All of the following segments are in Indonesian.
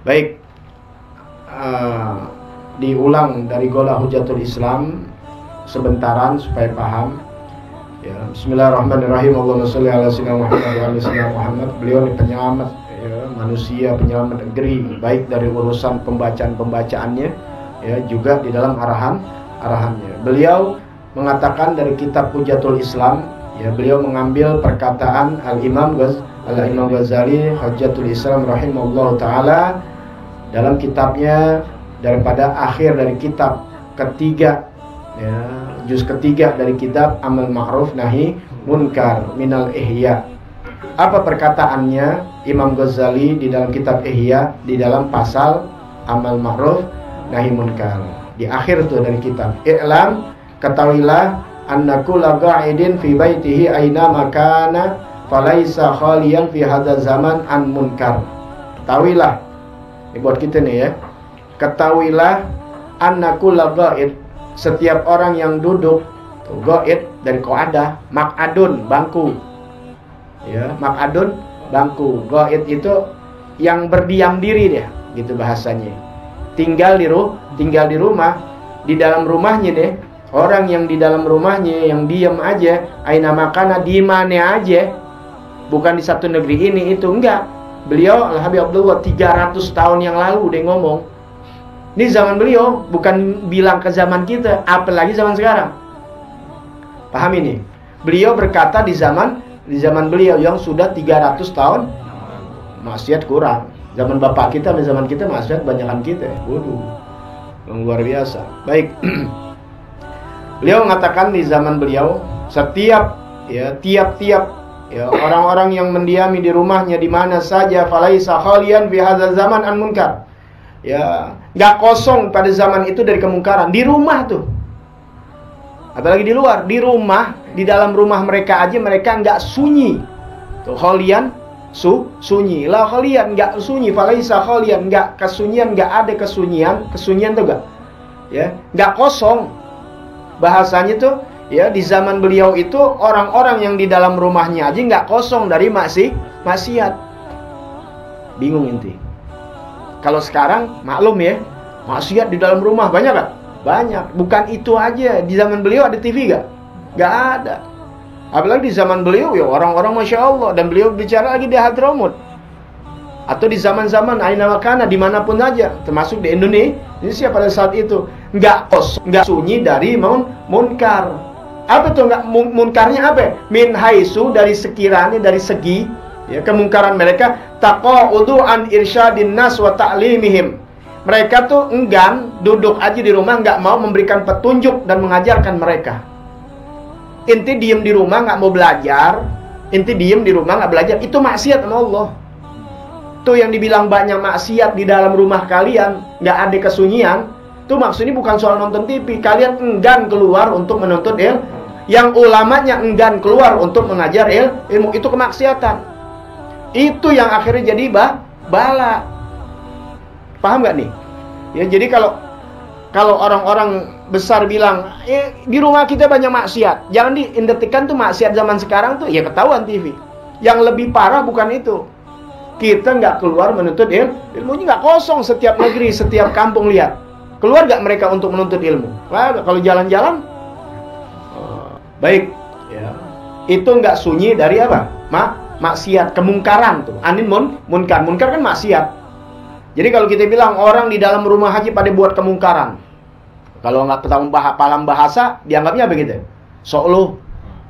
Baik, diulang dari Gola Hujatul Islam sebentaran supaya paham. Ya, Bismillahirrahmanirrahim. Allahumma sholli ala sayyidina Muhammad wa ala sayyidina Muhammad. Beliau ini penyelamat ya, manusia, penyelamat negeri, baik dari urusan pembacaan-pembacaannya ya, juga di dalam arahannya. Beliau mengatakan dari kitab Hujatul Islam ya, beliau mengambil perkataan Al-Imam Ghazali Hujatul Islam rahimahullah taala dalam kitabnya daripada akhir dari kitab ketiga ya, juz ketiga dari kitab Amal Ma'ruf Nahi Munkar Minal Ihya. Apa perkataannya Imam Ghazali di dalam kitab Ihya di dalam pasal Amal Ma'ruf Nahi Munkar? Di akhir itu dari kitab, I'lam, ketahuilah anna kulla qa'idin fi baitihi aina makana falaisa khaliyan fi hadzal zaman an munkar. Ketahuilah, ini buat kita nih ya. Ketahuilah anna kulla qa'id, setiap orang yang duduk, qa'id dari qa'adah, maq'adun, bangku. Ya, maq'adun, bangku. Qa'id itu yang berdiam diri dia, gitu bahasanya. Tinggal di rumah, di dalam rumahnya deh. Orang yang di dalam rumahnya yang diam aja, aina makana, di mana aja. Bukan di satu negeri ini itu, enggak. Beliau Al-Habib Abdullah 300 tahun yang lalu dia ngomong. Ini zaman beliau, bukan bilang ke zaman kita, apalagi zaman sekarang. Paham ini? Beliau berkata di zaman beliau yang sudah 300 tahun, maksiat kurang. Zaman bapak kita, zaman kita maksiat banyakan kita. Waduh, luar biasa. Baik. Beliau mengatakan di zaman beliau, tiap-tiap ya, orang-orang yang mendiami di rumahnya di mana saja, falaisa khaliyan fi hadzal zaman an munkar. Ya, enggak kosong pada zaman itu dari kemungkaran. Di rumah tuh. Apalagi di luar, di rumah, di dalam rumah mereka aja mereka enggak sunyi. Tuh khalian sunyi. La khalian enggak sunyi, falaisa khalian, enggak kesunyian, enggak ada kesunyian tuh enggak. Ya, enggak kosong. Bahasanya tuh ya, di zaman beliau itu orang-orang yang di dalam rumahnya aja enggak kosong dari maksiat. Bingung inti. Kalau sekarang maklum ya, maksiat di dalam rumah banyak gak? Banyak. Bukan itu aja. Di zaman beliau ada TV gak? Gak ada. Apalagi di zaman beliau ya orang-orang Masya Allah. Dan beliau bicara lagi di Hadramut. Atau di zaman-zaman aina makana, dimanapun aja. Termasuk di Indonesia pada saat itu. Gak kosong, gak sunyi dari munkar. Apa tuh gak munkarnya apa? Min haisu, dari sekiranya, dari segi ya, kemungkaran mereka, taqa'udu an irsyadin nas wa ta'limihim. Mereka tuh enggan duduk aja di rumah, enggak mau memberikan petunjuk dan mengajarkan mereka. Inti diem di rumah enggak mau belajar, inti diem di rumah enggak belajar, itu maksiat sama Allah. Tuh yang dibilang banyak maksiat di dalam rumah kalian, enggak ada kesunyian, tuh maksudnya bukan soal nonton TV. Kalian enggan keluar untuk menuntut ilmu. Yang ulamanya enggan keluar untuk mengajar ilmu, itu kemaksiatan. Itu yang akhirnya jadi bala. Paham gak nih? Ya, jadi kalau orang-orang besar bilang, di rumah kita banyak maksiat, jangan diidentikan tuh maksiat zaman sekarang tuh, ya ketahuan TV. Yang lebih parah bukan itu. Kita nggak keluar menuntut ilmunya nggak kosong. Setiap negeri, setiap kampung lihat. Keluar gak mereka untuk menuntut ilmu? Wah, kalau jalan-jalan, baik. Ya. Itu nggak sunyi dari apa? Maksiat, kemungkaran tuh. Anin munkar kan maksiat. Jadi kalau kita bilang orang di dalam rumah haji pada buat kemungkaran, kalau nggak paham bahasa, dianggapnya begitu. Sok lu.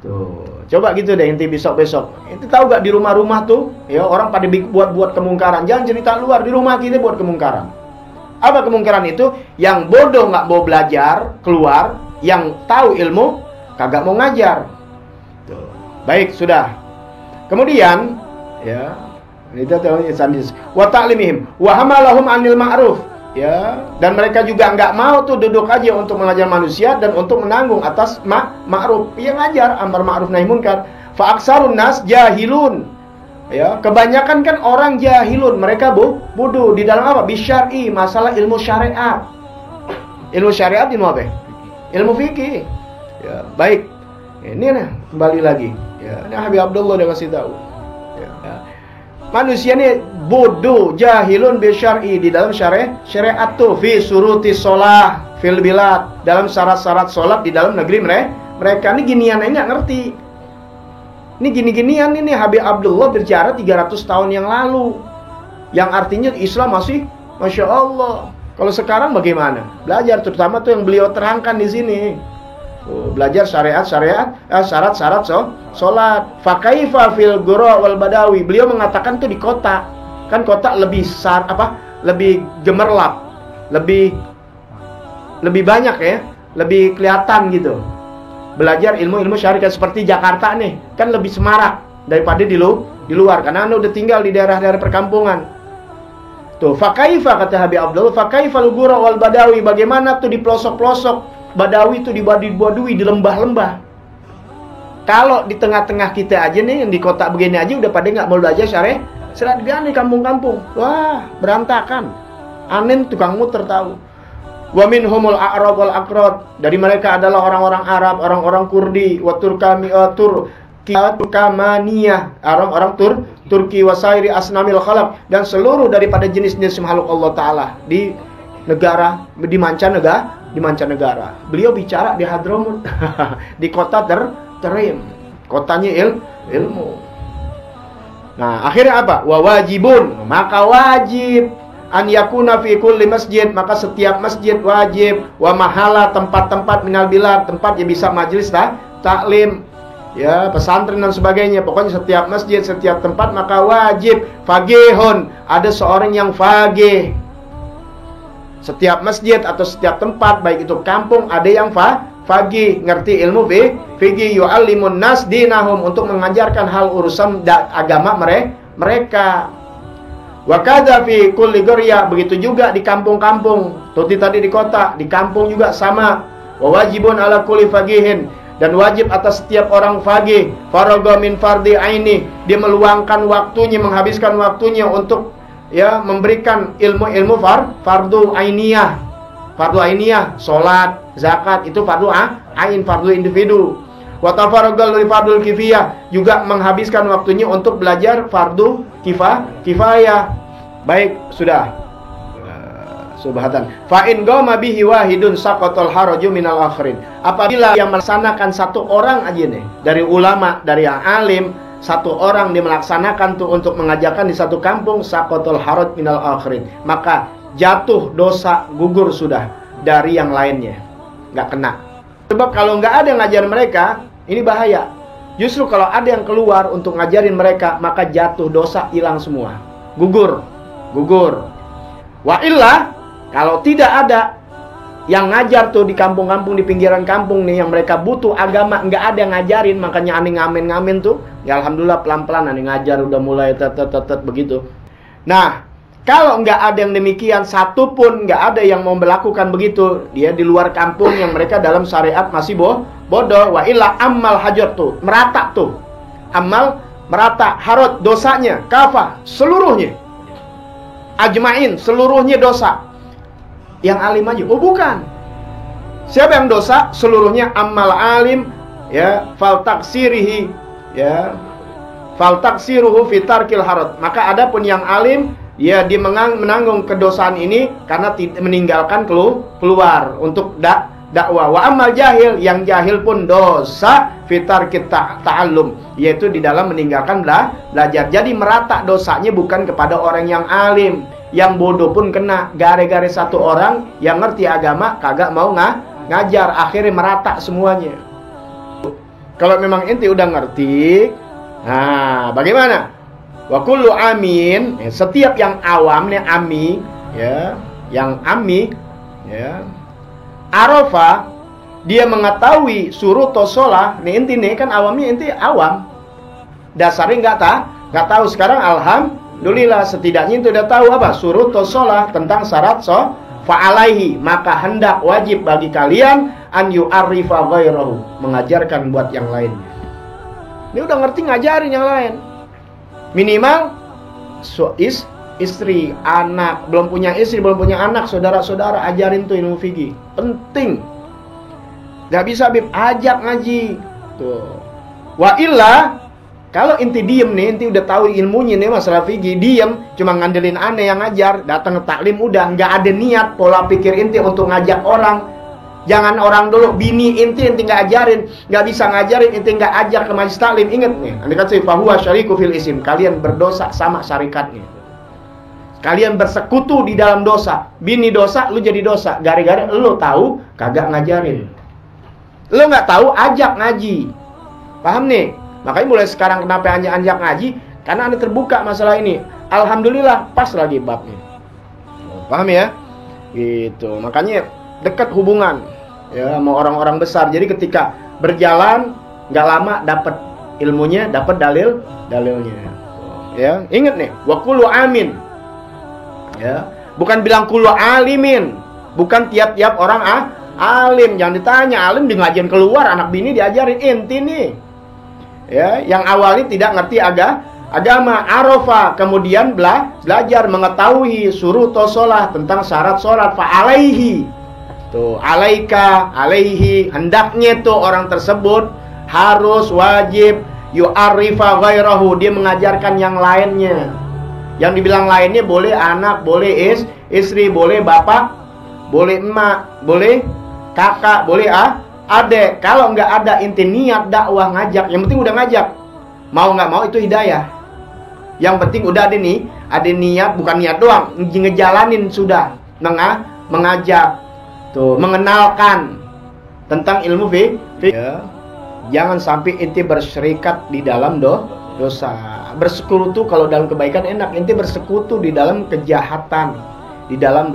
Tuh, coba gitu deh inti besok-besok. Itu tahu gak di rumah-rumah tuh, ya orang pada buat kemungkaran. Jangan cerita luar, di rumah kita buat kemungkaran. Apa kemungkaran itu? Yang bodoh nggak mau belajar, keluar. Yang tahu ilmu, kagak mau ngajar. Tuh. Baik, sudah. Kemudian ya, itu wa ta'limihim wa hamalahum 'anil ma'ruf ya, dan mereka juga enggak mau tuh duduk aja untuk mengajar manusia dan untuk menanggung atas ma'ruf. Yang ngajar amar ma'ruf nahi munkar. Fa aksarun nas jahilun. Ya, kebanyakan kan orang jahilun, mereka bodoh di dalam apa? Bisyar'i, masalah ilmu syariat. Ilmu syariat ilmu apa? Ilmu fikih. Ya, baik. Ini nah, kembali lagi. Ya, ini Habib Abdullah dia kasih tahu. Ya. Manusia ini bodoh, jahilun bi syar'i, di dalam syariat tuh, fi suruti sholah fil bilad, dalam syarat-syarat sholat di dalam negeri mereka. Ini ginian aja nggak ngerti. Ini gini-ginian ini Habib Abdullah bicara 300 tahun yang lalu, yang artinya Islam masih Masya Allah. Kalau sekarang bagaimana? Belajar, terutama tuh yang beliau terangkan di sini. Belajar syarat-syarat sholat. Fakaifa fil qura wal badawi. Beliau mengatakan tuh di kota. Kan kota lebih lebih gemerlap, lebih banyak ya, lebih kelihatan gitu. Belajar ilmu syariat seperti Jakarta nih, kan lebih semarak daripada di luar, karena Anda udah tinggal di daerah-daerah perkampungan. Tuh, fakaifa kata Habib Abdullah, fakaifa al-qura wal badawi, bagaimana tuh di pelosok-pelosok Badawi itu di Badui, di lembah-lembah. Kalau di tengah-tengah kita aja nih, yang di kota begini aja udah pada nggak mau belajar syariat di kampung-kampung. Wah, berantakan. Anen tukang muter tahu. Wa minhumul a'rab wal aqrad, dari mereka adalah orang-orang Arab, orang-orang Kurdi, wa Turkamaniyah, orang-orang Turki, wasairi asnamil khalaq, dan seluruh daripada jenis-jenis makhluk Allah Ta'ala di mancanegara. Beliau bicara di Hadramut, di kota terim, kotanya ilmu. Nah, akhirnya apa? Wa wajibun, maka wajib an yakuna fi kulli masjid, maka setiap masjid wajib, wa mahala, tempat-tempat minal bilad, tempat yang bisa majelis taklim, ya, pesantren dan sebagainya. Pokoknya setiap masjid, setiap tempat maka wajib faqihun, ada seorang yang faqih. Setiap masjid atau setiap tempat, baik itu kampung, ada yang faqih, ngerti ilmu fiqih, yu'allimun nas dinahum, untuk mengajarkan hal urusan agama mereka. Wa kadza fi kulli qaryah, begitu juga di kampung-kampung. Tadi di kota, di kampung juga sama. Wa wajibun ala kulli faqihin, dan wajib atas setiap orang faqih, faragha min fardhi aini, dia meluangkan waktunya, menghabiskan waktunya untuk ya memberikan ilmu-ilmu fardu ainiyah. Fardu ainiyah, salat, zakat, itu fardu ain, fardu individu. Wa tafarragal li fardul kifayah, juga menghabiskan waktunya untuk belajar fardu kifayah. Baik, sudah. Subhatan. Fa in qama bihi wahidun saqatal haraju minal akhirin. Apabila yang melaksanakan satu orang aja nih, dari ulama, dari yang alim, satu orang dia melaksanakan tuh untuk mengajarkan di satu kampung, saqatal haraj minal akhirin, maka jatuh dosa, gugur sudah dari yang lainnya, nggak kena. Sebab kalau nggak ada yang ngajar mereka, ini bahaya. Justru kalau ada yang keluar untuk ngajarin mereka, maka jatuh dosa, hilang semua, gugur. Wa illa, kalau tidak ada yang ngajar tuh di kampung-kampung, di pinggiran kampung nih, yang mereka butuh agama, nggak ada yang ngajarin, makanya aneh ngamen tuh, ya alhamdulillah pelan-pelan aneh ngajar, udah mulai begitu. Nah, kalau nggak ada yang demikian, satu pun nggak ada yang mau melakukan begitu, dia di luar kampung yang mereka dalam syariat masih bodoh. Wa illa amal hajar tuh, merata tuh, amal merata, harot dosanya, kafah seluruhnya, ajmain seluruhnya dosa. Yang alim aja, oh bukan. Siapa yang dosa? Seluruhnya amal alim, ya, fal taksirihi, ya, fal taksiruhu fi tarkil harat. Maka adapun yang alim, ya, dia menanggung kedosaan ini karena meninggalkan keluar untuk dakwah. Wa amal jahil, yang jahil pun dosa fi tarkit ta'allum, yaitu di dalam meninggalkan belajar. Jadi merata dosanya bukan kepada orang yang alim. Yang bodoh pun kena, gara-gara satu orang yang ngerti agama kagak mau ngajar, akhirnya merata semuanya. Kalau memang ente udah ngerti, nah bagaimana? Wa kullu amin, setiap yang awam nih, ami, ya, yang ami, ya, arafa, dia mengetahui suruh tosolah. Nih ente nih kan awamnya, ente awam, dasarnya nggak tahu. Sekarang alhamdulillah, setidaknya itu udah tahu apa surut sholah, tentang syarat fa'alaihi, maka hendak wajib bagi kalian an yu'arrifa ghairahu, mengajarkan buat yang lain. Dia udah ngerti, ngajarin yang lain. Minimal istri, anak, belum punya istri, belum punya anak, saudara-saudara, ajarin tuh ilmu fikih. Penting. Gak bisa ajak ngaji. Tuh. Wa illa, Kalau inti diem nih, inti udah tahu ilmunya nih masalah fikih, diem, cuma ngandelin aneh yang ngajar, datang ke taklim udah, nggak ada niat pola pikir inti untuk ngajak orang. Jangan orang dulu, bini inti nggak ajarin, nggak bisa ngajarin, inti nggak ajak ke majlis taklim. Ingat nih, andai kata fahuwa syariku fil isim, kalian berdosa sama syarikatnya. Kalian bersekutu di dalam dosa. Bini dosa, lu jadi dosa. Gara-gara lu tahu, kagak ngajarin. Lu nggak tahu, ajak ngaji. Paham nih? Makanya mulai sekarang kenapa anjak ngaji? Karena Anda terbuka masalah ini. Alhamdulillah pas lagi babnya. Paham ya? Gitu. Makanya dekat hubungan ya sama orang-orang besar. Jadi ketika berjalan nggak lama dapat ilmunya, dapat dalilnya. Ya, ingat nih, wa kullu amin. Ya, bukan bilang kullu alimin. Bukan tiap-tiap orang alim. Jangan ditanya alim di ngajian keluar, anak bini diajarin inti nih. Ya, yang awalnya tidak ngerti agama, arafa, kemudian belajar mengetahui syuruto sholat, tentang syarat sholat, fa'alaihi. Tuh, alaika, alaihi, hendaknya tuh orang tersebut harus wajib yu'arifa ghairahu, dia mengajarkan yang lainnya. Yang dibilang lainnya boleh anak, boleh istri, boleh bapak, boleh emak, boleh kakak, boleh adek. Kalau nggak ada inti niat dakwah ngajak, yang penting udah ngajak. Mau nggak mau itu hidayah. Yang penting udah ada niat, bukan niat doang, ngejalanin sudah, mengajak, tuh, mengenalkan tentang ilmu fikih. Ya. Jangan sampai inti berserikat di dalam dosa. Bersekutu kalau dalam kebaikan enak, inti bersekutu di dalam kejahatan, di dalam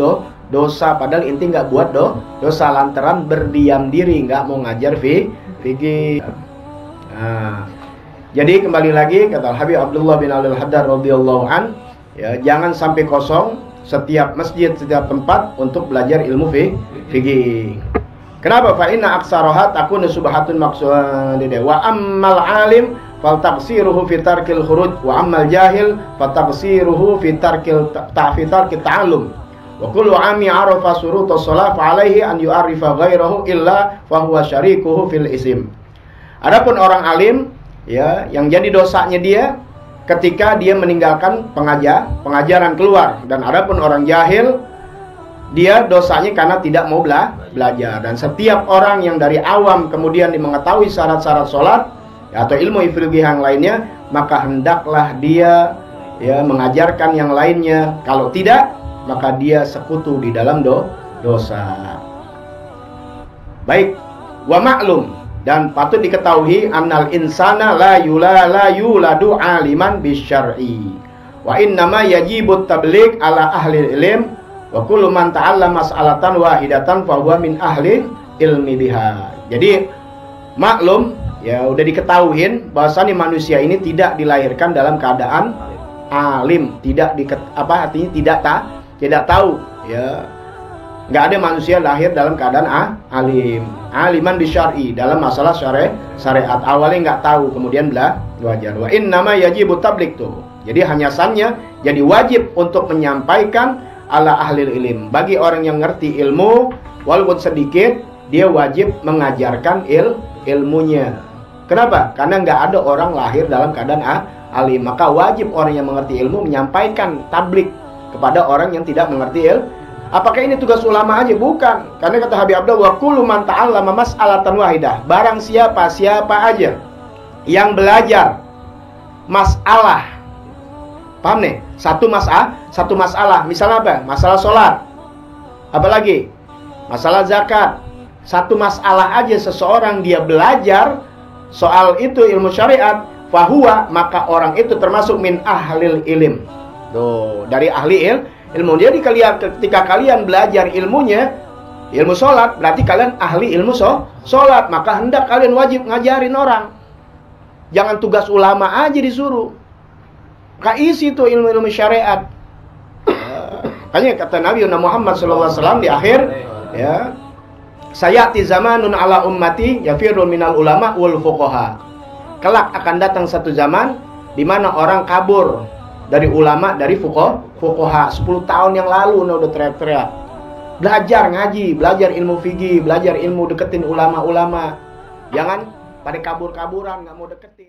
dosa, padahal inti nggak buat dosa, lantaran berdiam diri, nggak mau ngajar fikih. Nah, jadi kembali lagi kata Habib Abdullah bin Al-Haddad radhiyallahu an, ya, jangan sampai kosong setiap masjid, setiap tempat untuk belajar ilmu fikih. Kenapa? Fa inna aktsaraha takunu subhatun maqsudah wa ammal alim fal taqsiruhu fi tarkil khuruj wa ammal jahil fa taqsiruhu fi tarkil ta'allum. Wa kullu ami arafa syuruta shalah fa alaihi an yu'arifa ghairahu illa fa huwa syarikuhu fil isim. Adapun orang alim, ya, yang jadi dosanya dia ketika dia meninggalkan pengajaran keluar, dan adapun orang jahil, dia dosanya karena tidak mau belajar. Dan setiap orang yang dari awam kemudian mengetahui syarat-syarat sholat, ya, atau ilmu fikih yang lainnya, maka hendaklah dia, ya, mengajarkan yang lainnya. Kalau tidak, maka dia sekutu di dalam dosa. Baik, wa maklum, dan patut diketahui annal insana la yuladu aliman bisyar'i wa innama yajibut tabligh ala ahli ilm wa kullu man ta'allama mas'alatan wahidatan fa huwa min ahli ilmi biha. Jadi maklum, ya, udah diketahuin bahwasanya manusia ini tidak dilahirkan dalam keadaan alim, artinya tidak tahu, ya. Nggak ada manusia lahir dalam keadaan alim. Aliman bisyar'i, dalam masalah syariat awalnya nggak tahu, kemudian belajar. Wa innama yajibut tabligh tuh. Jadi hanya sannya jadi wajib untuk menyampaikan ala ahli ilm. Bagi orang yang ngerti ilmu, walaupun sedikit, dia wajib mengajarkan ilmunya. Kenapa? Karena nggak ada orang lahir dalam keadaan alim. Maka wajib orang yang mengerti ilmu menyampaikan tabligh kepada orang yang tidak mengerti ilmu. Apakah ini tugas ulama aja? Bukan. Karena kata Habib Abdullah, wa kullu man ta'allama mas'alatan wahidah. Barang siapa aja yang belajar masalah, paham nih? Satu masalah. Misalnya apa? Masalah sholat. Apalagi? Masalah zakat. Satu masalah aja seseorang dia belajar soal itu ilmu syariat, fahuwa, maka orang itu termasuk min ahlil ilm. Tuh, dari ahli ilmu. Jadi ketika kalian belajar ilmunya, ilmu sholat, berarti kalian ahli ilmu sholat. Maka hendak kalian wajib ngajarin orang. Jangan tugas ulama aja disuruh. Isi itu ilmu-ilmu syariat. Makanya kata Nabi Muhammad SAW di akhir, ya, sayati zamanun ala ummati yafirun minal ulama wal fuqaha. Kelak akan datang satu zaman di mana orang kabur dari ulama, dari fuqaha. 10 tahun yang lalu udah teriak-teriak. Belajar ngaji, belajar ilmu fikih, belajar ilmu, deketin ulama-ulama. Jangan pada kabur-kaburan, nggak mau deketin.